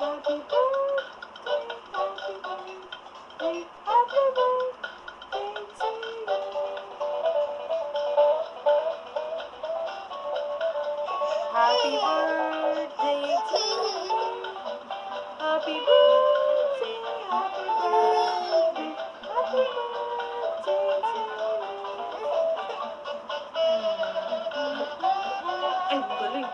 Happy birthday, happy birthday, happy birthday to you. Happy birthday to you. Happy birthday, happy birthday, happy birthday to you. Ay, galing.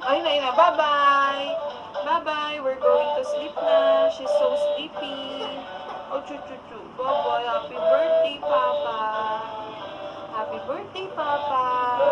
Ay, na. Bye-bye. Bye-bye. We're going to sleep na. She's so sleepy. Oh, chu-chu-chu. Bye-bye. Happy birthday, Papa. Happy birthday, Papa.